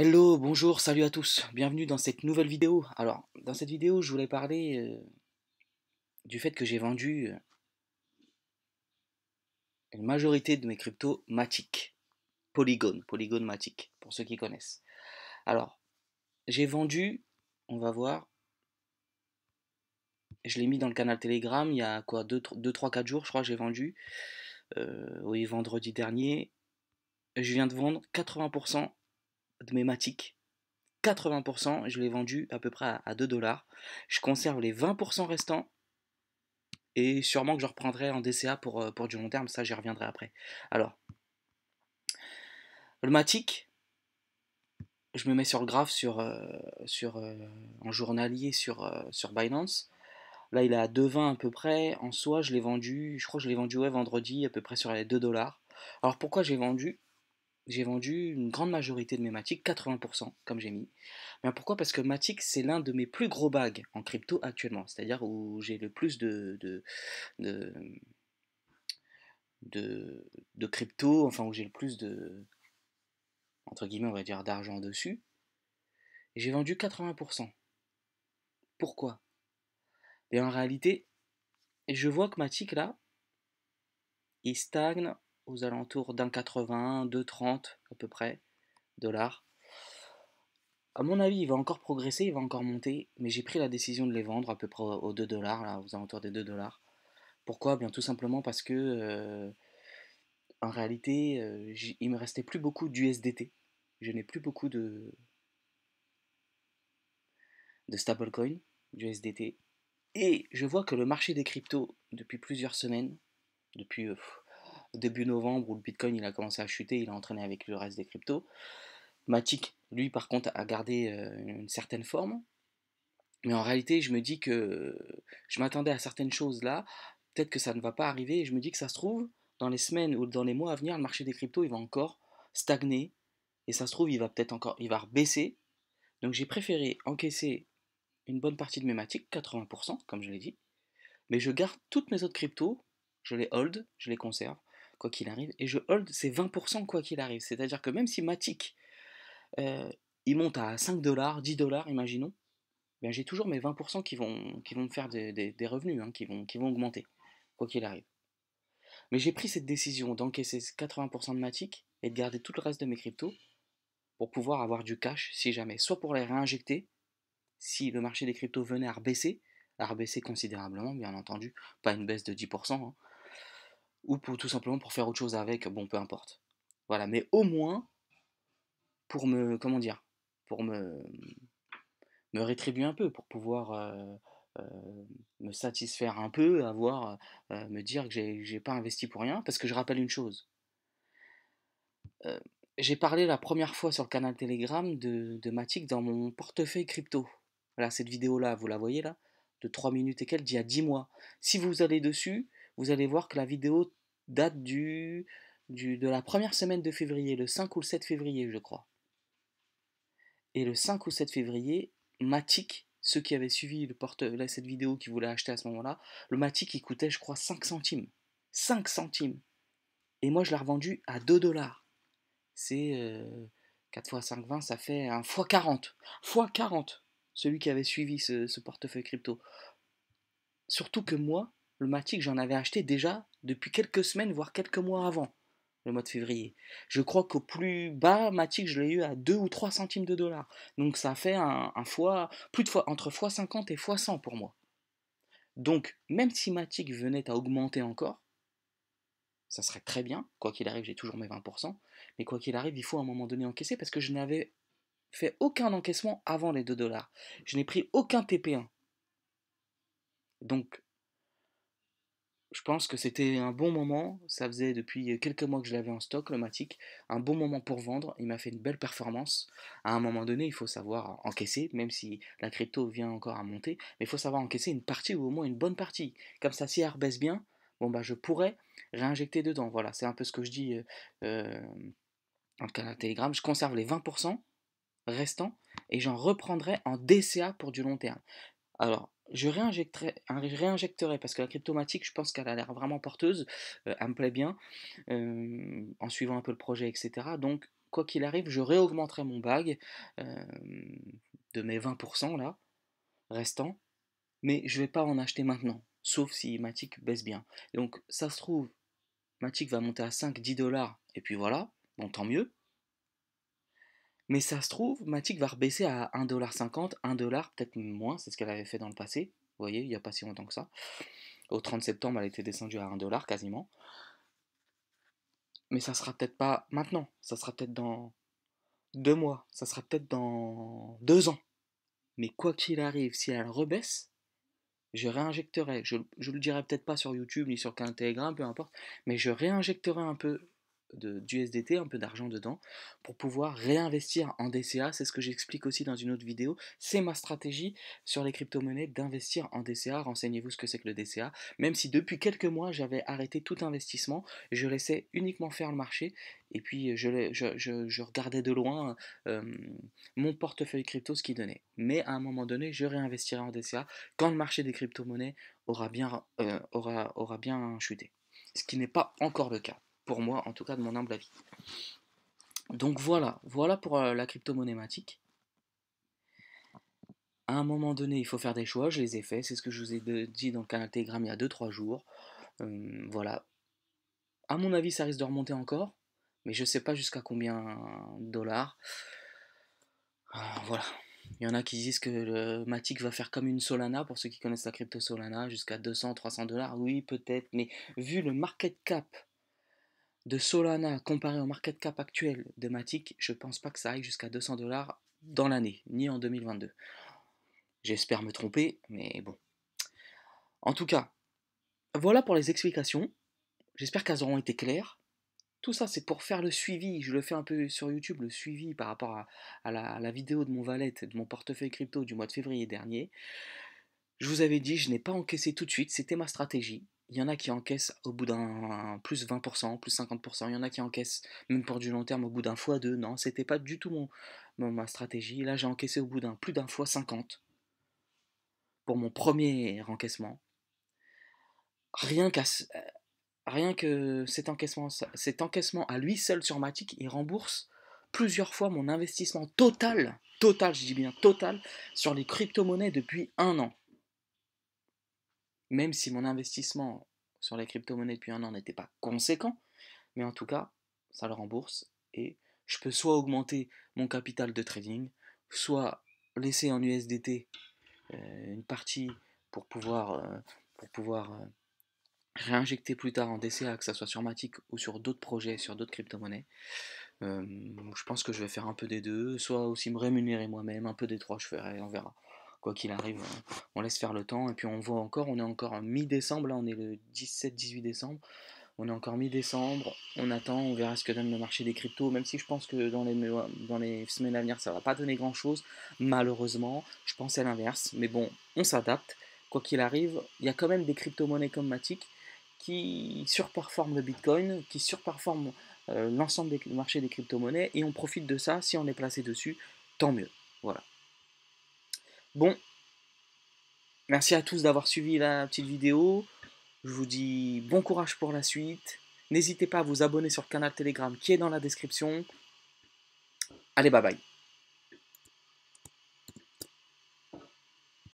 Hello, bonjour, salut à tous, bienvenue dans cette nouvelle vidéo. Alors, dans cette vidéo, je voulais parler du fait que j'ai vendu une majorité de mes cryptos Matic, Polygon Matic, pour ceux qui connaissent. Alors, j'ai vendu, on va voir, je l'ai mis dans le canal Telegram il y a quoi, 2, 3, 4 jours, je crois, j'ai vendu, oui, vendredi dernier. Je viens de vendre 80% de mes Matic. 80%, je l'ai vendu à peu près à 2 dollars. Je conserve les 20% restants. Et sûrement que je reprendrai en DCA pour du long terme, ça j'y reviendrai après. Alors, le Matic, je me mets sur le graphe en journalier sur Binance. Là, il est à 2,20 à peu près. En soi, je l'ai vendu, je crois que je l'ai vendu ouais, vendredi à peu près sur les 2 dollars. Alors pourquoi j'ai vendu? J'ai vendu une grande majorité de mes Matic, 80% comme j'ai mis. Mais pourquoi? Parce que Matic, c'est l'un de mes plus gros bags en crypto actuellement. C'est-à-dire où j'ai le plus de, de crypto, enfin où j'ai le plus de, entre guillemets, on va dire, d'argent dessus. Et j'ai vendu 80%. Pourquoi? Et en réalité, je vois que Matic, là, il stagne aux alentours d'un 80, 2,30 à peu près, dollars. À mon avis, il va encore progresser, il va encore monter, mais j'ai pris la décision de les vendre à peu près aux 2 dollars, là, aux alentours des 2 dollars. Pourquoi? Bien tout simplement parce que, en réalité, il me restait plus beaucoup d'USDT. Je n'ai plus beaucoup de stablecoin, d'USDT. Et je vois que le marché des cryptos, depuis plusieurs semaines, depuis début novembre où le Bitcoin il a commencé à chuter, il a entraîné avec le reste des cryptos. Matic, lui par contre, a gardé une certaine forme. Mais en réalité, je me dis que je m'attendais à certaines choses là. Peut-être que ça ne va pas arriver. Et je me dis que ça se trouve, dans les semaines ou dans les mois à venir, le marché des cryptos, il va encore stagner. Et ça se trouve, il va peut-être encore, il va baisser. Donc j'ai préféré encaisser une bonne partie de mes Matic, 80%, comme je l'ai dit. Mais je garde toutes mes autres cryptos, je les hold, je les conserve, quoi qu'il arrive, et je hold ces 20% quoi qu'il arrive. C'est-à-dire que même si Matic, euh, il monte à 5 dollars, 10 dollars, imaginons, ben j'ai toujours mes 20% qui vont me faire des revenus, hein, qui vont augmenter, quoi qu'il arrive. Mais j'ai pris cette décision d'encaisser 80% de Matic et de garder tout le reste de mes cryptos pour pouvoir avoir du cash si jamais, soit pour les réinjecter, si le marché des cryptos venait à rebaisser considérablement, bien entendu, pas une baisse de 10%, hein, ou pour tout simplement pour faire autre chose avec, bon, peu importe. Voilà, mais au moins pour me, comment dire, pour me rétribuer un peu, pour pouvoir me satisfaire un peu, me dire que j'ai pas investi pour rien, parce que je rappelle une chose. euh, j'ai parlé la première fois sur le canal Telegram de Matic dans mon portefeuille crypto. Voilà, cette vidéo-là, vous la voyez là, de 3 minutes et quelques, d'il y a 10 mois. Si vous allez dessus, vous allez voir que la vidéo date de la première semaine de février, le 5 ou le 7 février, je crois. Et le 5 ou 7 février, Matic, ceux qui avaient suivi cette vidéo, qui voulaient acheter à ce moment-là, le Matic, il coûtait, je crois, 5 centimes. 5 centimes. Et moi, je l'ai revendu à 2 dollars. C'est 4 fois 5, 20, ça fait un fois 40. Fois 40, celui qui avait suivi ce portefeuille crypto. Surtout que moi, le Matic, j'en avais acheté déjà depuis quelques semaines, voire quelques mois avant le mois de février. Je crois qu'au plus bas, Matic, je l'ai eu à 2 ou 3 centimes de dollars. Donc ça fait un fois, plus de fois, entre fois 50 et fois 100 pour moi. Donc, même si Matic venait à augmenter encore, ça serait très bien. Quoi qu'il arrive, j'ai toujours mes 20%. Mais quoi qu'il arrive, il faut à un moment donné encaisser parce que je n'avais fait aucun encaissement avant les 2 dollars. Je n'ai pris aucun TP1. Donc, je pense que c'était un bon moment. Ça faisait depuis quelques mois que je l'avais en stock, le Matic. Un bon moment pour vendre. Il m'a fait une belle performance. À un moment donné, il faut savoir encaisser, même si la crypto vient encore à monter. Mais il faut savoir encaisser une partie ou au moins une bonne partie. Comme ça, si elle rebaisse bien, bon bah je pourrais réinjecter dedans. Voilà, c'est un peu ce que je dis euh, dans le canal Telegram. Je conserve les 20% restants et j'en reprendrai en DCA pour du long terme. Alors, réinjecterai parce que la cryptomatique, je pense qu'elle a l'air vraiment porteuse, elle me plaît bien, en suivant un peu le projet, etc. Donc, quoi qu'il arrive, je réaugmenterai mon bag de mes 20% là, restants, mais je vais pas en acheter maintenant, sauf si Matic baisse bien. Donc ça se trouve, Matic va monter à 5-10 $, et puis voilà, bon tant mieux. Mais ça se trouve, Matic va rebaisser à 1,50 $, 1 $, peut-être moins, c'est ce qu'elle avait fait dans le passé. Vous voyez, il n'y a pas si longtemps que ça. Au 30 septembre, elle était descendue à 1 $ quasiment. Mais ça sera peut-être pas maintenant, ça sera peut-être dans 2 mois, ça sera peut-être dans 2 ans. Mais quoi qu'il arrive, si elle rebaisse, je réinjecterai. Je le dirai peut-être pas sur YouTube ni sur un Telegram, peu importe, mais je réinjecterai un peu d'USDT, un peu d'argent dedans, pour pouvoir réinvestir en DCA. C'est ce que j'explique aussi dans une autre vidéo. C'est ma stratégie sur les crypto-monnaies d'investir en DCA. Renseignez-vous ce que c'est que le DCA. Même si depuis quelques mois, j'avais arrêté tout investissement, je laissais uniquement faire le marché. Et puis, je regardais de loin euh, mon portefeuille crypto, ce qu'il donnait. Mais à un moment donné, je réinvestirai en DCA quand le marché des crypto-monnaies aura bien chuté. Ce qui n'est pas encore le cas pour moi, en tout cas de mon humble avis. Donc voilà pour la crypto-monnaie Matic. À un moment donné, il faut faire des choix, je les ai faits, c'est ce que je vous ai dit dans le canal Telegram il y a 2-3 jours. Voilà. À mon avis, ça risque de remonter encore, mais je ne sais pas jusqu'à combien de dollars. Voilà. Il y en a qui disent que le Matic va faire comme une Solana, pour ceux qui connaissent la crypto Solana, jusqu'à 200-300 $. Oui, peut-être, mais vu le market cap de Solana comparé au market cap actuel de Matic, je pense pas que ça aille jusqu'à 200 $ dans l'année, ni en 2022. J'espère me tromper, mais bon. En tout cas, voilà pour les explications. J'espère qu'elles auront été claires. Tout ça, c'est pour faire le suivi. Je le fais un peu sur YouTube, le suivi par rapport à la vidéo de mon wallet, de mon portefeuille crypto du mois de février dernier. Je vous avais dit, je n'ai pas encaissé tout de suite, c'était ma stratégie. Il y en a qui encaissent au bout d'un plus 20%, plus 50%. Il y en a qui encaissent même pour du long terme au bout d'un fois 2. Non, c'était pas du tout ma stratégie. Là, j'ai encaissé au bout d'un plus d'un fois 50 pour mon premier encaissement. Rien, rien que cet encaissement à lui seul sur Matic, il rembourse plusieurs fois mon investissement total, je dis bien total, sur les crypto-monnaies depuis un an. Même si mon investissement sur les crypto-monnaies depuis un an n'était pas conséquent, mais en tout cas, ça le rembourse et je peux soit augmenter mon capital de trading, soit laisser en USDT une partie pour pouvoir réinjecter plus tard en DCA, que ce soit sur Matic ou sur d'autres projets, sur d'autres crypto-monnaies. Je pense que je vais faire un peu des deux, soit aussi me rémunérer moi-même, un peu des trois, je ferai, on verra. Quoi qu'il arrive, on laisse faire le temps, et puis on voit encore, on est encore en mi-décembre, là on est le 17-18 décembre, on est encore mi-décembre, on attend, on verra ce que donne le marché des cryptos, même si je pense que dans les semaines à venir ça va pas donner grand-chose, malheureusement, je pensais à l'inverse, mais bon, on s'adapte, quoi qu'il arrive, il y a quand même des crypto-monnaies comme Matic qui surperforment le Bitcoin, qui surperforment l'ensemble des marchés des crypto-monnaies, et on profite de ça, si on est placé dessus, tant mieux, voilà. Bon, merci à tous d'avoir suivi la petite vidéo. Je vous dis bon courage pour la suite. N'hésitez pas à vous abonner sur le canal Telegram qui est dans la description. Allez, bye bye.